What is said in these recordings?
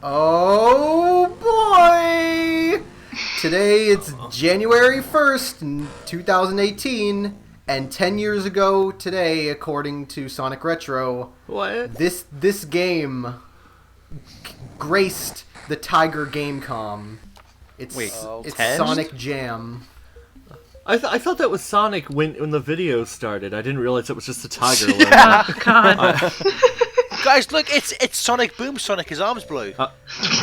Oh boy! Today it's January 1st, 2018, and 10 years ago today, according to Sonic Retro, What? this game graced the Tiger Gamecom. It's 10? Sonic Jam. I thought that was Sonic when the video started. I didn't realize it was just a tiger. logo. Yeah, God. Guys, look, it's Sonic Boom Sonic. His arm's blue.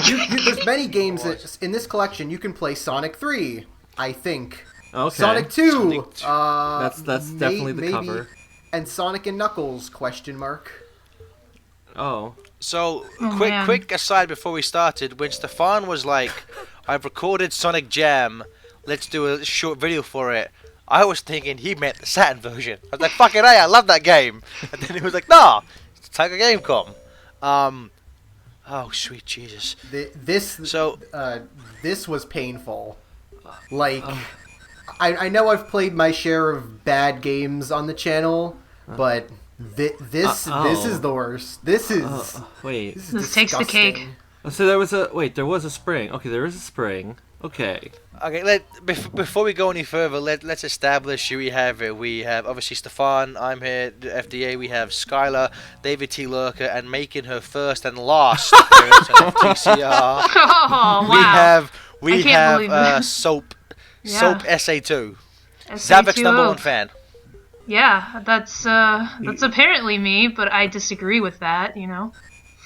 There's many games that, in this collection. You can play Sonic 3, I think. Okay. Sonic 2. Sonic 2. That's definitely the cover. And Sonic and Knuckles, question mark. Oh. So, man. quick aside before we started, when Stefan was like, I've recorded Sonic Jam, let's do a short video for it, I was thinking he meant the Saturn version. I was like, fucking hey, I love that game. And then he was like, nah, it's Tiger Gamecom. Oh, sweet Jesus. This was painful. Like, I know I've played my share of bad games on the channel, but this is the worst. This is Wait. This takes the cake. So there was a spring. Okay, there is a spring. Okay. Okay, before we go any further, let's establish who we have here. We have obviously Stefan, I'm here, the FDA, we have Skylar, David T. Lurker, and making her first and last appearance on TCR. Oh, wow. We can't believe have this. Soap Yeah. SA2. SA2. Zavic's number one fan. Yeah, that's apparently me, but I disagree with that, you know.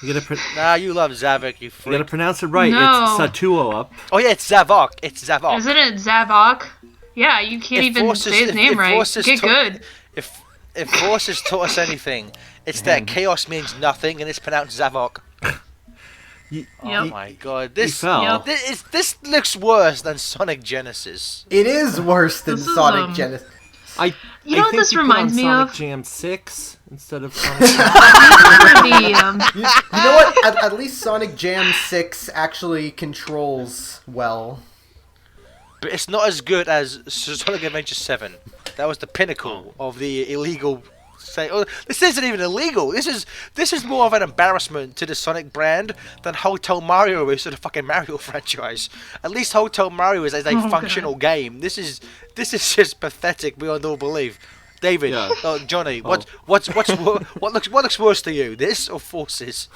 You gotta Nah, you love Zavik, you you freak. gotta pronounce it right. No. It's Satuo up. Oh yeah, it's Zavok. It's Zavok. Isn't it Zavok? Yeah, you can't even say his name right. Get good. If Force has taught us anything, it's that chaos means nothing and it's pronounced Zavok. Yep. Oh my god, this fell. this looks worse than Sonic Genesis. It is worse than This is, Sonic Genesis. You know what think this you put reminds on me Sonic of? Jam 6 instead of Sonic. The, You know what? At least Sonic Jam 6 actually controls well. But it's not as good as Sonic Adventure 7. That was the pinnacle of the illegal. This isn't even illegal. This is more of an embarrassment to the Sonic brand than Hotel Mario is to the fucking Mario franchise. At least Hotel Mario is a functional game. This is just pathetic beyond all belief. David, Yeah. Johnny, what looks worse to you, this or Forces?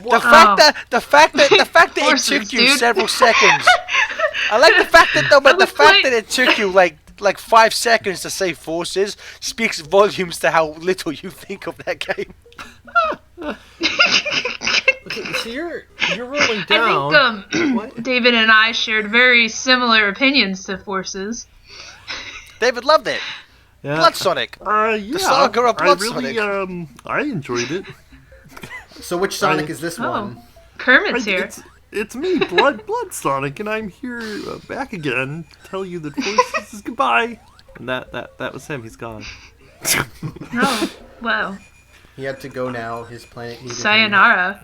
The fact that it Forces, took you dude. several seconds. I like the fact that that it took you like 5 seconds to say Forces speaks volumes to how little you think of that game. Okay, so you're rolling down. I think David and I shared very similar opinions to Forces. David loved it. Yeah. Blood Sonic. Yeah. The saga of Blood I really, Sonic. I enjoyed it. So which Sonic is this one? Kermit's here. It's me, Blood Sonic, and I'm here back again to tell you that Forces is goodbye. And that was him. He's gone. Oh, wow. He had to go now. His planet needed him. Sayonara.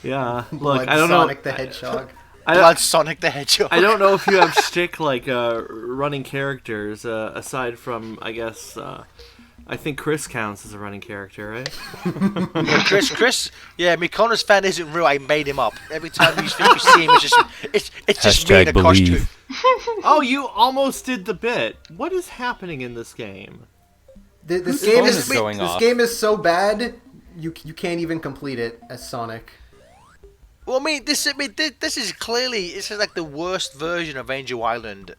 Yeah. Look, Blood I don't know. Sonic the Hedgehog. Blood Sonic the Hedgehog. I don't know if you have shtick like running characters aside from I guess I think Chris counts as a running character, right? Chris, yeah, Mikona's fan isn't real. I made him up. Every time you see him, it's just me in a costume. Oh, you almost did the bit. What is happening in this game? This phone is going this off? game is so bad you can't even complete it as Sonic. Well, this is clearly like the worst version of Angel Island.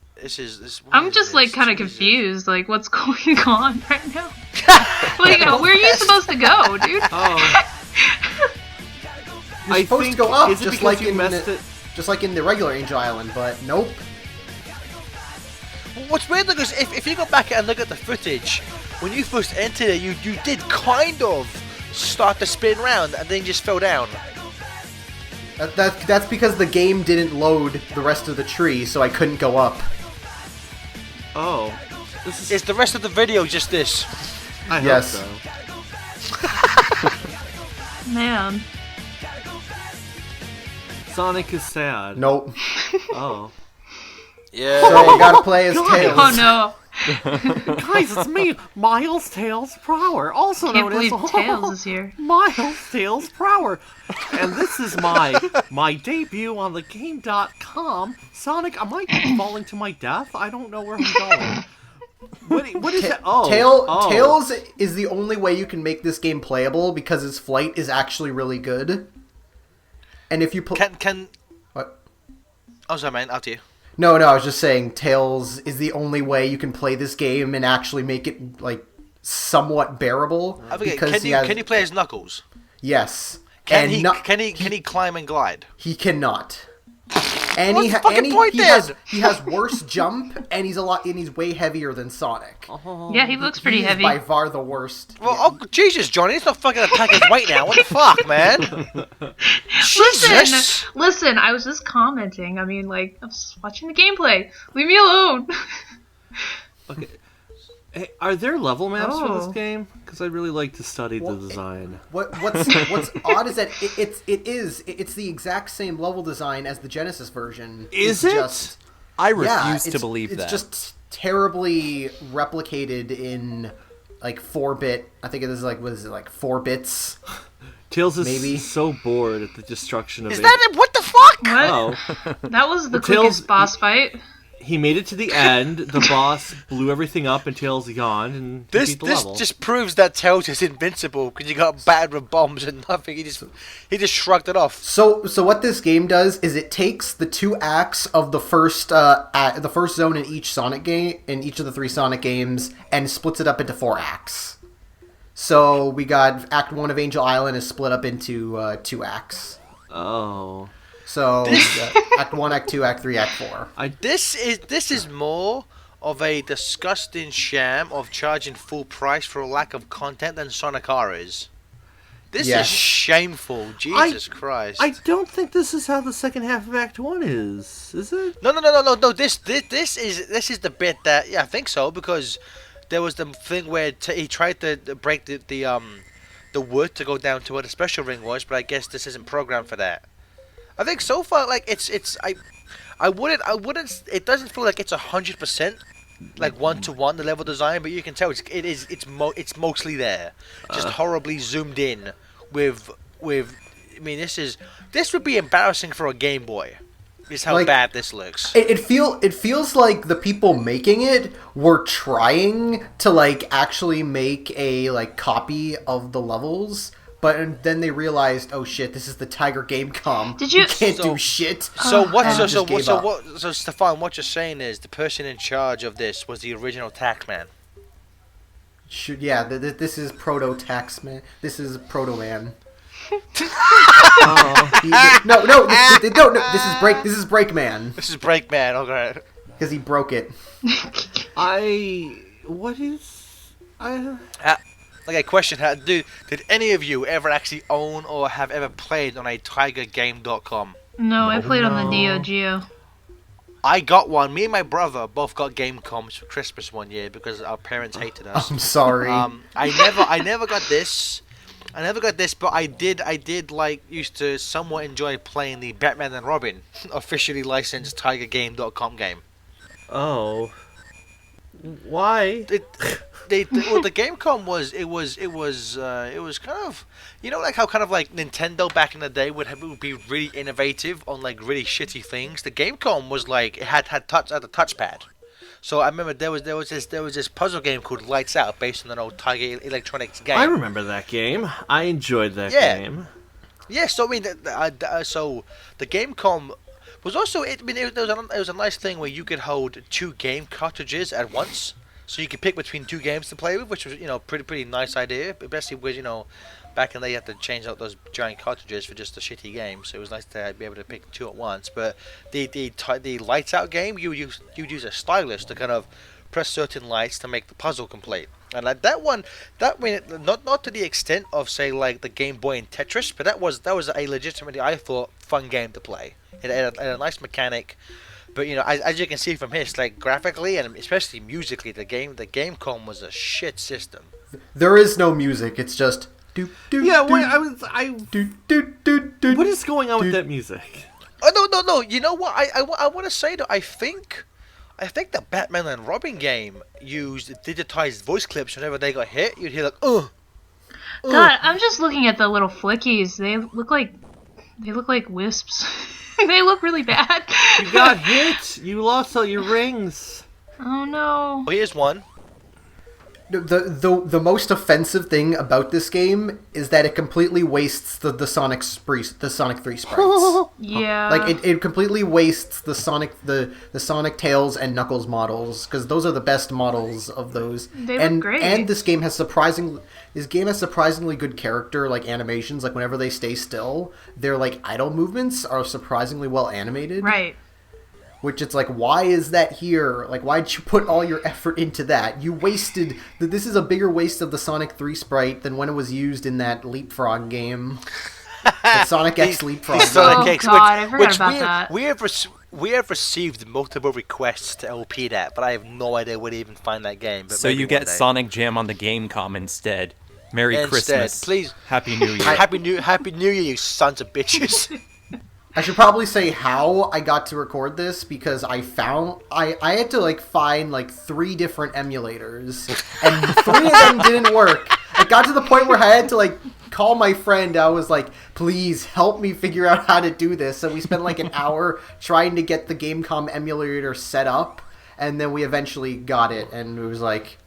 I'm just like kind of confused. Like, what's going on right now? Like, where are you supposed to go, dude? Oh. You're supposed to go up, is it just because like you in messed it? just like in the regular Angel Island, but nope. What's weird though is if you go back and look at the footage, when you first entered it, you did kind of start to spin round and then just fell down. That's because the game didn't load the rest of the tree, so I couldn't go up. Oh. Is the rest of the video just this? I Yes. hope so. Man. Sonic is sad. Nope. Oh. Yeah. So you gotta play as Tails. Oh no. Guys, it's me, Miles Tails Prower, also Can't known as believe Tails is here. Miles Tails Prower. And this is my debut on the Game.com. Sonic, am I falling to my death? I don't know where I'm going. What is that? Oh, Tails is the only way you can make this game playable because his flight is actually really good. And if you Can what? Oh, sorry, man. After you. No, I was just saying Tails is the only way you can play this game and actually make it like somewhat bearable. Can you play as Knuckles? Yes. Can he climb and glide? He cannot. And What's the fucking point then? he has worse jump, and he's way heavier than Sonic. Yeah, he looks pretty He is heavy. by far the worst. Well, oh, Jesus, Johnny, it's not fucking attacking his weight now. What the fuck, man? Jesus. Listen, I was just commenting. I mean, like, I'm just watching the gameplay. Leave me alone. Okay. Hey, are there level maps for this Oh. game? Because I'd really like to study the design. What's odd is that it's the exact same level design as the Genesis version. Is It's it? Just, I yeah, refuse to believe that. It's just terribly replicated in like 4-bit. I think it is like, what is it, like 4 bits? Tails is Maybe. so bored at the destruction of Is that it? What the fuck? What? Oh, That was the Tails- quickest boss fight. he made it to the end. The boss blew everything up, and Tails yawned and he This beat the level. just proves that Tails is invincible because you got battered with bombs and nothing. He just shrugged it off. So what this game does is it takes the 2 acts of the first zone in each Sonic game, in each of the 3 Sonic games, and splits it up into 4 acts. So we got Act 1 of Angel Island is split up into 2 acts. Oh. So Act 1, Act 2, Act 3, Act 4. This is more of a disgusting sham of charging full price for a lack of content than Sonic R is. This Yes. is shameful. Jesus Christ. I don't think this is how the second half of Act 1 is it? No. This is the bit that I think so, because there was the thing where he tried to break the wood to go down to where the special ring was, but I guess this isn't programmed for that. I think so far, like I wouldn't. It doesn't feel like it's 100% like 1-to-1 the level design, but you can tell it's mostly there, just horribly zoomed in with. I mean, this would be embarrassing for a Game Boy. Is how Like, bad this looks. It feels like the people making it were trying to like actually make a like copy of the levels, but then they realized, oh shit, this is the Tiger Gamecom. Did you- We can't So- do shit. So what? and just gave up. So Stefan, what you're saying is the person in charge of this was the original Tackman. Yeah, this is Proto Taxman. This is Proto Man. No. This is Break. This is Breakman This is Breakman. Okay. because he broke it. Okay, question: did any of you ever actually own or have ever played on a TigerGame.com? No, I played on the Neo Geo. I got one. Me and my brother both got Gamecoms for Christmas one year because our parents hated us. I'm sorry. I never got this. But I did like used to somewhat enjoy playing the Batman and Robin officially licensed TigerGame.com game. Oh. Why? Well, the Gamecom was kind of, you know, like how kind of like Nintendo back in the day would be really innovative on like really shitty things. The Gamecom was like it had a touchpad. So I remember there was this puzzle game called Lights Out based on an old Tiger Electronics game. I remember that game. I enjoyed that Yeah. game. Yeah, so I mean, so the Gamecom was also. It was a nice thing where you could hold 2 game cartridges at once, so you could pick between 2 games to play with, which was pretty nice idea. Especially with back in the day you had to change out those giant cartridges for just a shitty game, so it was nice to be able to pick 2 at once. But the Lights Out game, you'd use a stylus to kind of press certain lights to make the puzzle complete. And like that one, not to the extent of say like the Game Boy and Tetris, but that was a legitimately, I thought, fun game to play. It had a nice mechanic, but as you can see from here, it's like graphically and especially musically, the Gamecom was a shit system. There is no music. It's just do do. Yeah, do, wait, do. what is going on with that music? Oh no! You know what? I want to say that I think I think the Batman and Robin game used digitized voice clips whenever they got hit. You'd hear like, ugh. God, I'm just looking at the little flickies. They look like wisps. They look really bad. You got hit. You lost all your rings. Oh no. Well, here's one. The most offensive thing about this game is that it completely wastes the Sonic 3 sprites. Yeah. Like it completely wastes the Sonic Tails and Knuckles models, because those are the best models of those. They look great. And this game has surprisingly good character like animations. Like whenever they stay still, their like idle movements are surprisingly well animated. Right. Which it's like, why is that here? Like, why'd you put all your effort into that? You wasted... This is a bigger waste of the Sonic 3 sprite than when it was used in that Leapfrog game. The Sonic X Leapfrog game. Sonic X, God, I forgot about that. We have received multiple requests to LP that, but I have no idea where to even find that game. But so you get Sonic Jam on the Gamecom instead. Merry Instead, Christmas. please. Happy New Year. Happy New Year, you sons of bitches. I should probably say how I got to record this, because I had to like find like 3 different emulators, and 3 of them didn't work. It got to the point where I had to like call my friend. I was like, please help me figure out how to do this. So we spent like an hour trying to get the Gamecom emulator set up, and then we eventually got it, and it was like,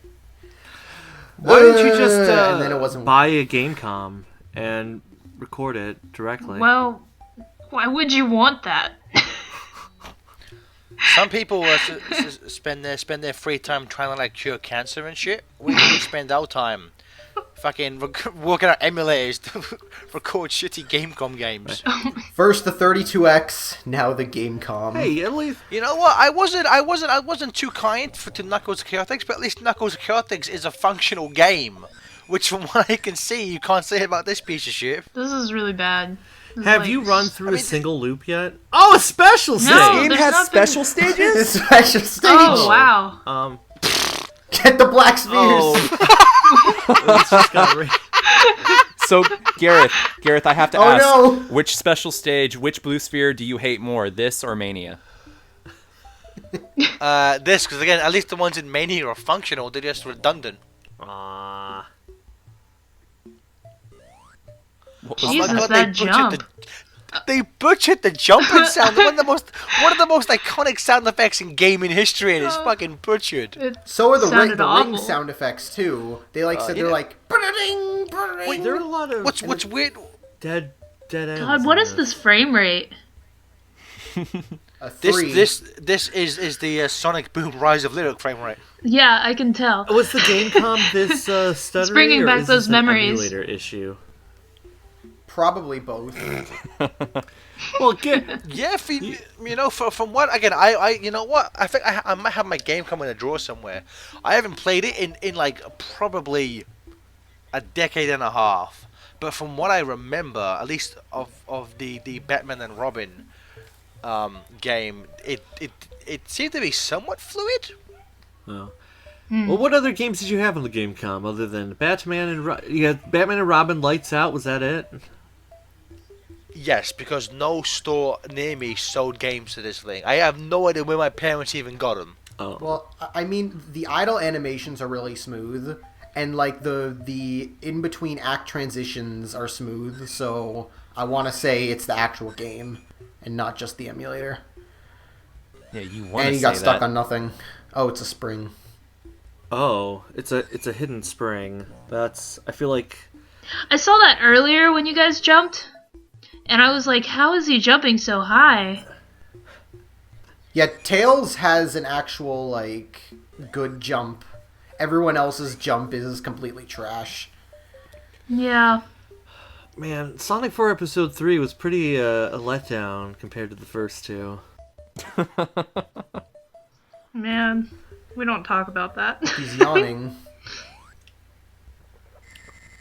Why didn't you just and then it wasn't buy a Gamecom and record it directly? Well, why would you want that? Some people spend their free time trying to like cure cancer and shit. We spend our time fucking working out emulators to record shitty Gamecom games. First the 32X, now the Gamecom. Hey, at least You know what? I wasn't too kind to Knuckles Chaotix, but at least Knuckles Chaotix is a functional game. Which, from what I can see, you can't say about this piece of shit. This is really bad. This is have like- you run through a single loop yet? Oh, a special stage. No, Game there's has not been- special stages? This special stage. Oh wow. Get the black spheres. It's just got So, Gareth, I have to Oh, ask, no. which special stage, which blue sphere do you hate more, this or Mania? This, because again, at least the ones in Mania are functional. They're just redundant. Jesus, that jump. They butchered the jumping sound. One of the most iconic sound effects in gaming history, and it's fucking butchered. It So are the sounded ring awful. sound effects too. They like said yeah. they're like ba-da-ding, ba-da-ding. Wait, there are a lot of What's weird? dead ends. God, what in is this frame rate? A 3. This is the Sonic Boom Rise of Lyric frame rate. Yeah, I can tell. Was the Gamecom this stuttery, bringing or back is those this an memories. emulator issue? Probably both. Well, Yeah, from what again, I you know what? I think I might have my game come in a drawer somewhere. I haven't played it in like probably a decade and a half. But from what I remember, at least of the Batman and Robin game, it seemed to be somewhat fluid. Oh. Well, what other games did you have on the Gamecom other than Batman and you had Batman and Robin Lights Out? Was that it? Yes, because no store near me sold games to this thing. I have no idea where my parents even got them. Oh. Well, I mean, the idle animations are really smooth, and like the in between act transitions are smooth. So I want to say it's the actual game and not just the emulator. Yeah, you want And to he say got stuck that. on nothing. Oh, it's a spring. Oh, it's a hidden spring. I feel like I saw that earlier when you guys jumped, and I was like, how is he jumping so high? Yeah, Tails has an actual like good jump. Everyone else's jump is completely trash. Yeah. man, Sonic 4 Episode 3 was pretty a letdown compared to the first two. Man, we don't talk about that. He's yawning.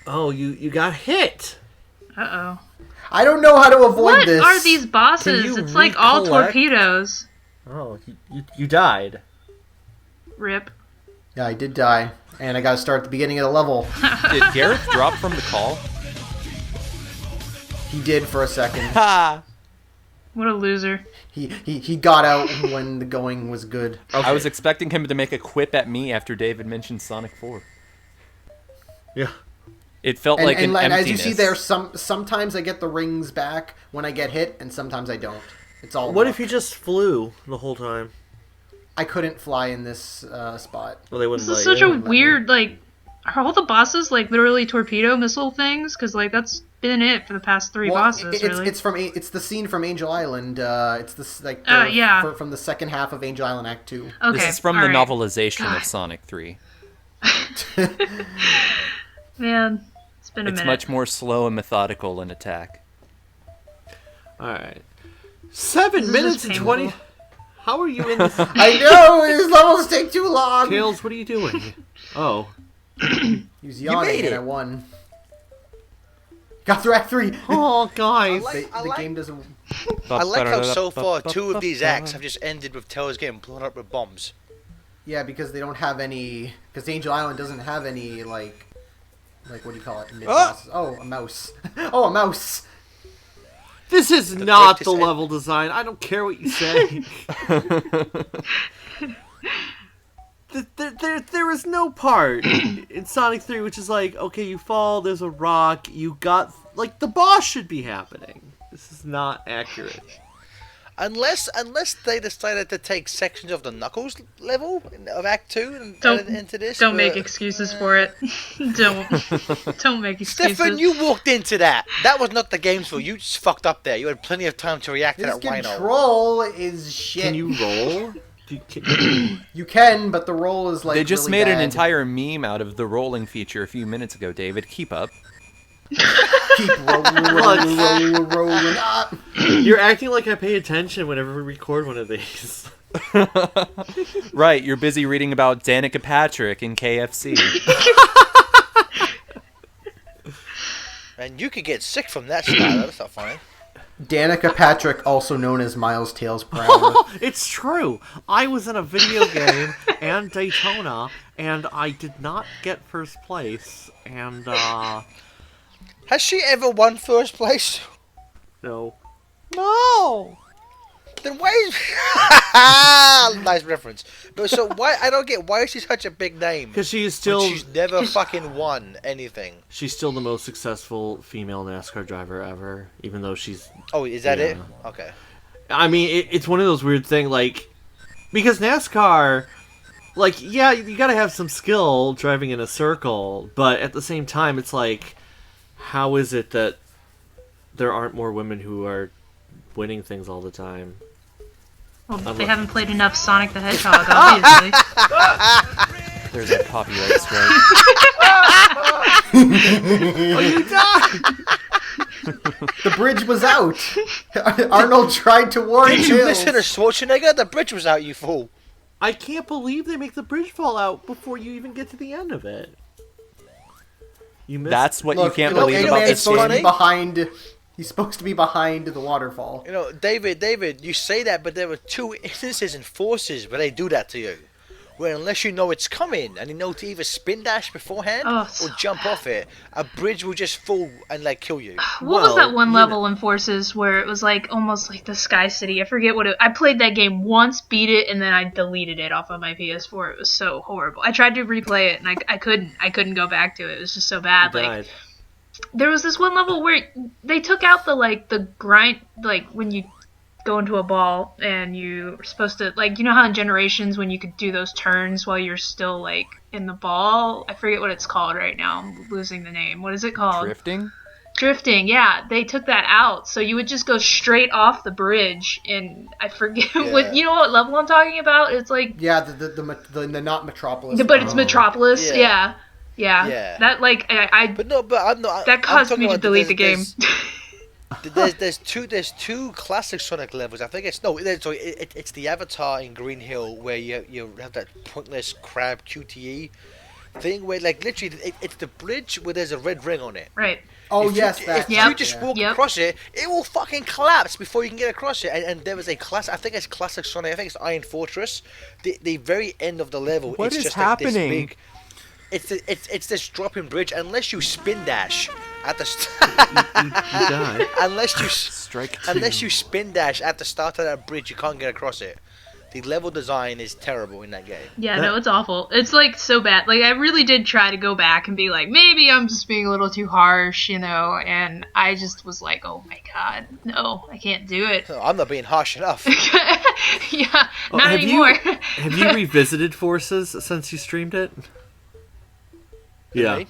Oh, you got hit. Uh-oh. I don't know how to avoid What this. are these bosses? Can you It's like all recollect? torpedoes. Oh, you died. Rip. Yeah, I did die, and I got to start at the beginning of the level. Did Gareth drop from the call? He did for a second. Ha! What a loser. He got out when the going was good. I was expecting him to make a quip at me after David mentioned Sonic 4. Yeah. It felt like an and emptiness. as you see there, sometimes I get the rings back when I get hit, and sometimes I don't. It's all. What luck. if you just flew the whole time? I couldn't fly in this spot. Well, they wouldn't This is let such you. a weird, like, are all the bosses, like, literally torpedo missile things? Because, like, that's been it for the past 3 bosses, really. It's the scene from Angel Island. It's this like yeah. from the second half of Angel Island Act 2. Okay, This is from all the right. novelization God. of Sonic 3. Man, it's been a It's minute. much more slow and methodical in attack. All right. 7 is minutes just and painful. 20. How are you in this? I know these levels take too long. Tails, what are you doing? Oh. He was yawning made and it. I won. Got through Act 3. Oh, guys. The game doesn't. I like how so far 2 of these acts have just ended with Tails getting blown up with bombs. Yeah, because they don't have any. Because Angel Island doesn't have any like what do you call it? Mid-bosses. Oh, a mouse. Oh, a mouse. This is not greatest the end. level design. I don't care what you say. There is no part in Sonic 3 which is like, okay, you fall, there's a rock, you got... Like, the boss should be happening. This is not accurate. Unless they decided to take sections of the Knuckles level of Act 2 and Don't- add it into this. Don't make but- excuses for it. Don't make excuses. Stefan, you walked into that. That was not the game's fault. You just fucked up there. You had plenty of time to react to This that rhino. control is shit. Can you roll? You can, but the roll is like. They just really made bad. an entire meme out of the rolling feature a few minutes ago, David. Keep up. Keep rolling up. You're acting like I pay attention whenever we record one of these. Right, you're busy reading about Danica Patrick and KFC. And you could get sick from that style. That's not funny. Danica Patrick, also known as Miles Tails Proud. It's true. I was in a video game and Daytona, and I did not get first place. And Has she ever won first place? no. No. Then why is... Nice reference. But so why... I don't get... Why is she such a big name? Because she's When still she's never fucking won anything. she's still the most successful female NASCAR driver ever, even though she's. Oh, is that it? Yeah. Okay. I mean, it's one of those weird things, like, because NASCAR, like, yeah, you gotta have some skill driving in a circle, but at the same time, it's like, how is it that there aren't more women who are winning things all the time? Well, they haven't played enough Sonic the Hedgehog, obviously. There's a copyright strike. Oh, you died! The bridge was out. Arnold tried to warn Did you Tails. listen to Schwarzenegger? The bridge was out, you fool. I can't believe they make the bridge fall out before you even get to the end of it. You missed. That's what you Look, can't look, believe Eggman's about this supposed to game. be behind. He's supposed to be behind the waterfall. You know, David, you say that, but there were 2 instances in Forces where they do that to you. Where unless you know it's coming, and you know to either spin dash beforehand Oh, or jump off it, a bridge will just fall and, like, kill you. What was that one you level in Forces where it was like almost like the Sky City? I forget what it. I played that game once, beat it, and then I deleted it off of my PS4. It was so horrible. I tried to replay it and I couldn't. I couldn't go back to it. It was just so bad. You Like died. there was this one level where they took out the grind, like when you go into a ball and you're supposed to, like, you know how in Generations when you could do those turns while you're still like in the ball. I forget what it's called right now. I'm losing the name. What is it called? Drifting? Yeah, they took that out, so you would just go straight off the bridge, and I forget what, you know what level I'm talking about? It's like, Yeah, the not Metropolis. but it's Metropolis, Yeah. yeah. That, like, But no, but I'm not. that I'm caused talking me to about delete the game. There's two classic Sonic levels. I think it's it's the Avatar in Green Hill where you have that pointless crab QTE thing where, like, literally it's the bridge where there's a red ring on it. Right. Oh If yes, you, that. if Yep. you just walk Yep. across it, it will fucking collapse before you can get across it. And there was a class. I think it's classic Sonic. I think it's Iron Fortress. The very end of the level. What it's is just happening? Like this big. it's this dropping bridge. Unless you spin dash at the You die. unless you spin dash at the start of that bridge, you can't get across it. The level design is terrible in that game. Yeah, no, it's awful. It's like so bad. Like I really did try to go back and be like, maybe I'm just being a little too harsh, you know. And I just was like, oh my god, no, I can't do it. No, I'm not being harsh enough. Yeah, not have anymore. Have you revisited Forces since you streamed it? Yeah. Really?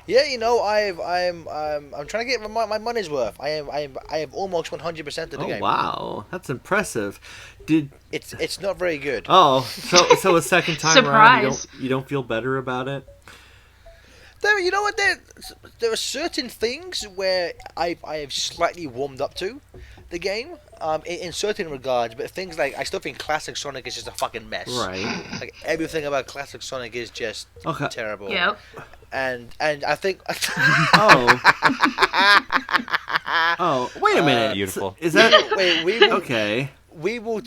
Yeah, you know, I'm trying to get my money's worth. I have almost 100% of the Oh game. wow, that's impressive. It's not very good. Oh, so a second time around, Surprise. you don't feel better about it? You know what? There are certain things where I have slightly warmed up to the game, in certain regards, but things like I still think Classic Sonic is just a fucking mess. Right. Like everything about Classic Sonic is just Okay. terrible. Yep. And I think Oh. Oh, wait a minute. Beautiful. Is that wait, we will, okay? we will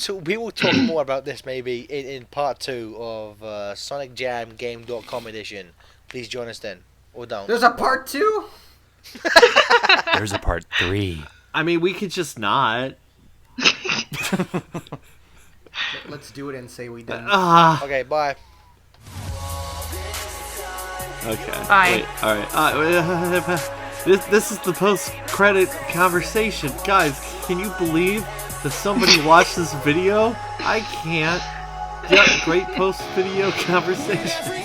talk more about this maybe in part 2 of Sonic Jam Game.com edition. Please join us then, or don't. There's a part 2? There's a part 3. I mean, we could just not. Let's do it and say we didn't. Ah. Okay, bye. Okay. Bye. Wait, all right. This is the post-credit conversation, guys. Can you believe that somebody watched this video? I can't. Yeah, great post-video conversation.